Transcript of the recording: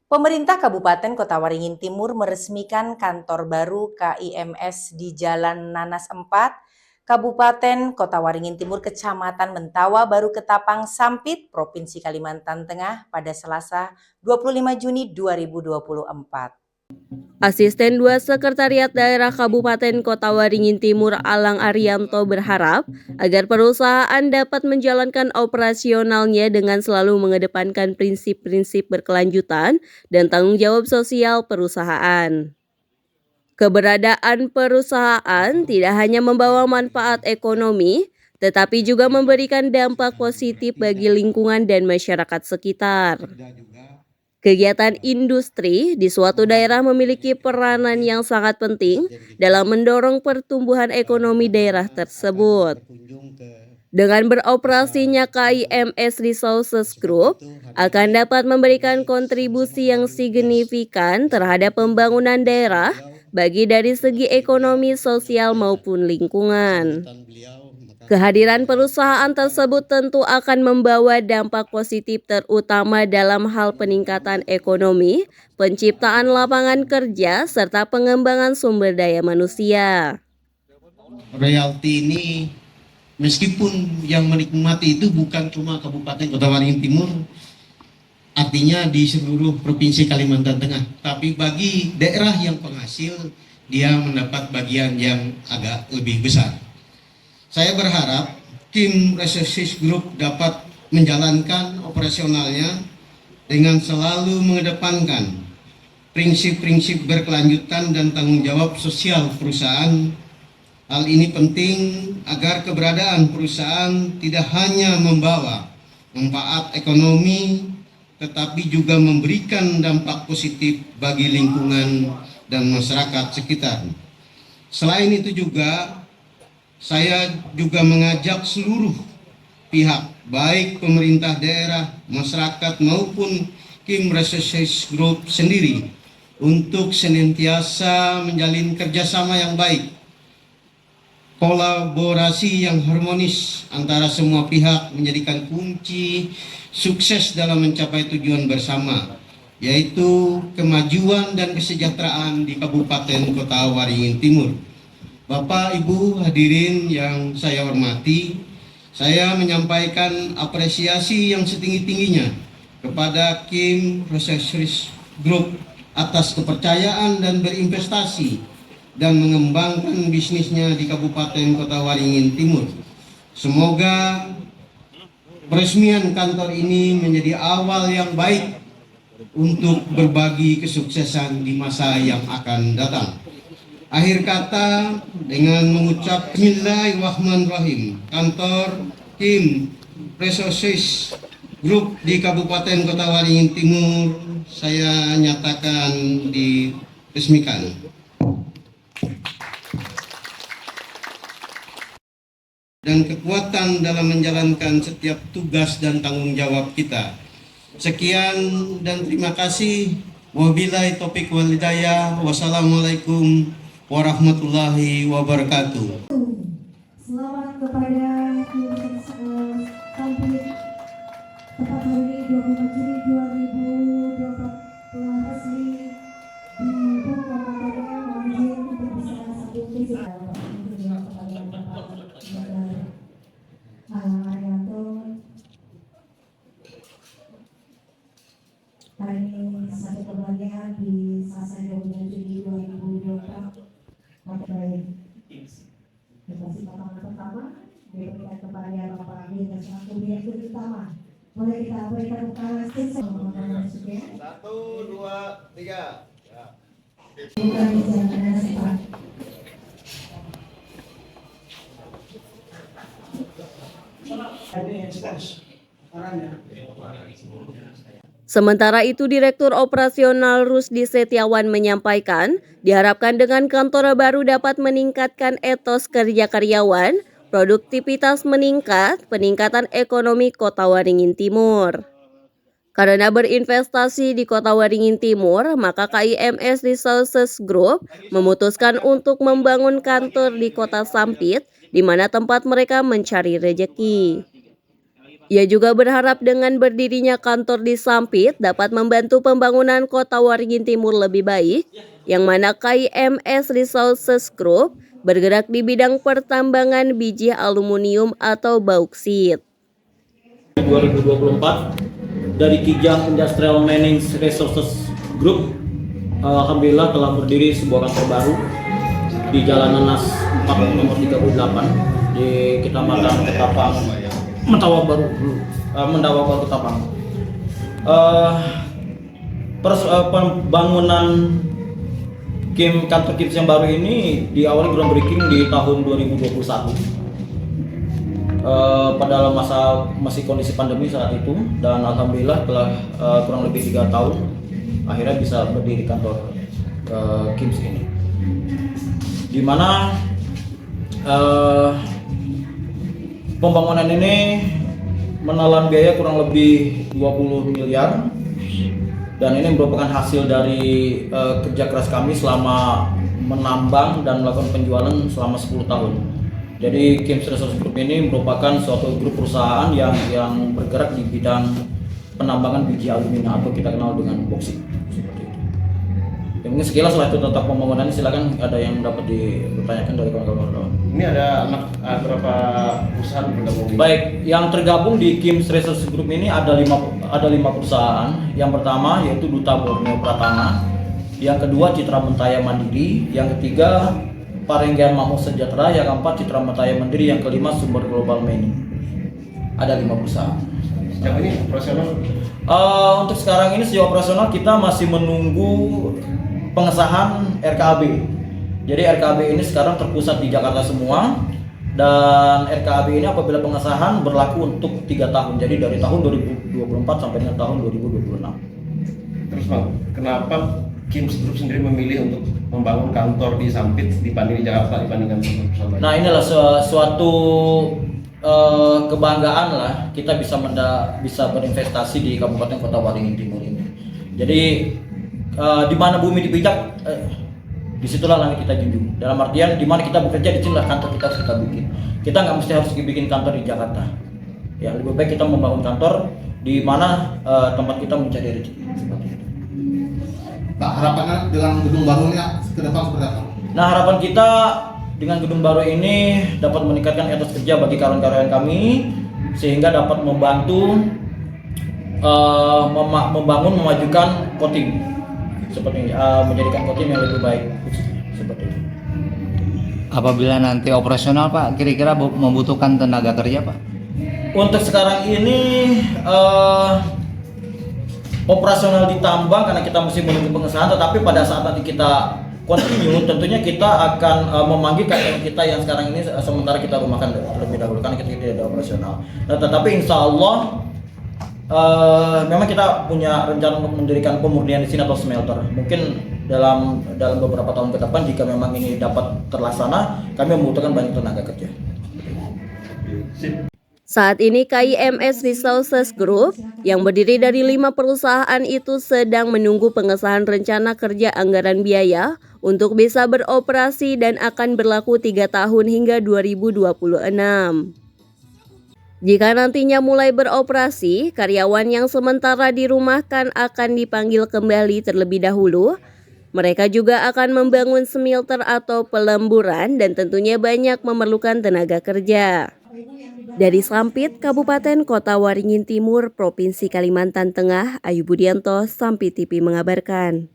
Pemerintah Kabupaten Kota Waringin Timur meresmikan kantor baru KIMS di Jalan Nanas 4, Kabupaten Kota Waringin Timur, Kecamatan Mentawa, Baru Ketapang, Sampit, Provinsi Kalimantan Tengah pada Selasa 25 Juni 2024. Asisten 2 Sekretariat Daerah Kabupaten Kota Waringin Timur Alang Arianto berharap agar perusahaan dapat menjalankan operasionalnya dengan selalu mengedepankan prinsip-prinsip berkelanjutan dan tanggung jawab sosial perusahaan. Keberadaan perusahaan tidak hanya membawa manfaat ekonomi, tetapi juga memberikan dampak positif bagi lingkungan dan masyarakat sekitar. Kegiatan industri di suatu daerah memiliki peranan yang sangat penting dalam mendorong pertumbuhan ekonomi daerah tersebut. Dengan beroperasinya KIMS Resources Group akan dapat memberikan kontribusi yang signifikan terhadap pembangunan daerah bagi dari segi ekonomi, sosial maupun lingkungan. Kehadiran perusahaan tersebut tentu akan membawa dampak positif terutama dalam hal peningkatan ekonomi, penciptaan lapangan kerja, serta pengembangan sumber daya manusia. Royalti ini meskipun yang menikmati itu bukan cuma Kabupaten Kota Waringin Timur, artinya di seluruh Provinsi Kalimantan Tengah, tapi bagi daerah yang penghasil dia mendapat bagian yang agak lebih besar. Saya berharap tim Resources Group dapat menjalankan operasionalnya dengan selalu mengedepankan prinsip-prinsip berkelanjutan dan tanggung jawab sosial perusahaan. Hal ini penting agar keberadaan perusahaan tidak hanya membawa manfaat ekonomi, tetapi juga memberikan dampak positif bagi lingkungan dan masyarakat sekitar. Selain itu juga, saya juga mengajak seluruh pihak, baik pemerintah daerah, masyarakat maupun Kim Resources Group sendiri, untuk senantiasa menjalin kerjasama yang baik, kolaborasi yang harmonis antara semua pihak menjadikan kunci sukses dalam mencapai tujuan bersama, yaitu kemajuan dan kesejahteraan di Kabupaten Kota Waringin Timur. Bapak, Ibu hadirin yang saya hormati, saya menyampaikan apresiasi yang setinggi-tingginya kepada Kim Resources Group atas kepercayaan dan berinvestasi dan mengembangkan bisnisnya di Kabupaten Kota Waringin Timur. Semoga peresmian kantor ini menjadi awal yang baik untuk berbagi kesuksesan di masa yang akan datang. Akhir kata, dengan mengucap Bismillahirrahmanirrahim, kantor Kim Resources Group di Kabupaten Kota Waringin Timur saya nyatakan diresmikan. Dan kekuatan dalam menjalankan setiap tugas dan tanggung jawab kita. Sekian dan terima kasih. Wabillahi taufiq wal hidayah. Wassalamualaikum warahmatullahi wabarakatuh. Selamat kepada tim Sampit tepat hari ini 25 Juni 2024 telah resmi dibuka matanya mohon untuk bisa satu visi kepada Bapak Alang Arianto. Hari ini satu kebahagiaan di Selasa 25 Juni 2024. Baik, kasih pasangan pertama diberikan kepada Bapak Amir dan selaku direktur utama. Boleh kita berikan tepuk tangan sukses. 1, 2, 3. Bukan bicara cepat. Sementara itu, Direktur Operasional Rusdi Setiawan menyampaikan, diharapkan dengan kantor baru dapat meningkatkan etos kerja karyawan, produktivitas meningkat, peningkatan ekonomi Kota Waringin Timur. Karena berinvestasi di Kota Waringin Timur, maka KIMS Resources Group memutuskan untuk membangun kantor di Kota Sampit, di mana tempat mereka mencari rejeki. Ia juga berharap dengan berdirinya kantor di Sampit dapat membantu pembangunan Kota Waringin Timur lebih baik, yang mana KIMS Resources Group bergerak di bidang pertambangan biji aluminium atau bauksit. 2024 dari Kijang Industrial Mining Resources Group, alhamdulillah telah berdiri sebuah kantor baru di Jalan Nanas 4 nomor 38 di Kecamatan Ketapang, Mendawa Baru Ketapang. Pembangunan kantor KIMS yang baru ini diawali groundbreaking di tahun 2021. Pada masa masih kondisi pandemi saat itu, dan alhamdulillah telah kurang lebih 3 tahun akhirnya bisa berdiri kantor KIMS ini, di mana pembangunan ini menelan biaya kurang lebih 20 miliar, dan ini merupakan hasil dari kerja keras kami selama menambang dan melakukan penjualan selama 10 tahun. Jadi KIMS Resources Group ini merupakan suatu grup perusahaan yang bergerak di bidang penambangan biji alumina atau kita kenal dengan bauksit. Seperti itu. Ya, mungkin sekilas lah itu tentang pembangunan. Silakan ada yang dapat ditanyakan dari kawan-kawan. Ini ada berapa perusahaan bergabung? Baik, yang tergabung di KIMS Resources Group ini ada 5 perusahaan. Yang pertama yaitu Duta Borneo Pratama, yang kedua Citra Mentaya Mandiri, yang ketiga Parenggian Makmur Sejahtera, yang keempat Citra Mentaya Mandiri, yang kelima Sumber Global Mining. Ada 5 perusahaan. Sejauh ini operasional? Untuk sekarang ini sejauh operasional kita masih menunggu pengesahan RKAB. Jadi RKAB ini sekarang terpusat di Jakarta semua, dan RKAB ini apabila pengesahan berlaku untuk 3 tahun. Jadi dari tahun 2024 sampai dengan tahun 2026. Terus Bang, kenapa KIMS Group sendiri memilih untuk membangun kantor di Sampit dibanding di Jakarta dibandingkan perusahaan lain? Nah, inilah suatu kebanggaan lah kita bisa berinvestasi di Kabupaten Kota Waringin Timur ini. Jadi di mana bumi dipijak, disitulah langit kita junjung. Dalam artian di mana kita bekerja, di sinilah kantor kita harus kita bikin. Kita nggak mesti harus bikin kantor di Jakarta. Ya, lebih baik kita membangun kantor di mana tempat kita mencari rezeki. Seperti itu. Pak, harapannya dengan gedung barunya ke depan seperti apa? Nah, harapan kita dengan gedung baru ini dapat meningkatkan etos kerja bagi karyawan-karyawan kami, sehingga dapat membantu membangun, memajukan Kotim seperti ini, menjadikan Kotim yang lebih baik seperti itu. Apabila nanti operasional Pak, kira-kira membutuhkan tenaga kerja Pak? Untuk sekarang ini operasional ditambang karena kita mesti menunggu pengesahan, tetapi pada saat nanti kita continue tentunya kita akan memanggil karyawan kita yang sekarang ini sementara kita rumahkan terlebih dahulu karena kita tidak ada operasional. Nah, tetapi insya Allah memang kita punya rencana untuk mendirikan pemurnian di sini atau smelter. Mungkin dalam beberapa tahun ke depan jika memang ini dapat terlaksana, kami membutuhkan banyak tenaga kerja. Saat ini KIMS Resources Group yang berdiri dari 5 perusahaan itu sedang menunggu pengesahan rencana kerja anggaran biaya untuk bisa beroperasi dan akan berlaku 3 tahun hingga 2026. Jika nantinya mulai beroperasi, karyawan yang sementara dirumahkan akan dipanggil kembali terlebih dahulu. Mereka juga akan membangun smelter atau pelemburan dan tentunya banyak memerlukan tenaga kerja. Dari Sampit, Kabupaten Kota Waringin Timur, Provinsi Kalimantan Tengah, Ayu Budianto, Sampit TV mengabarkan.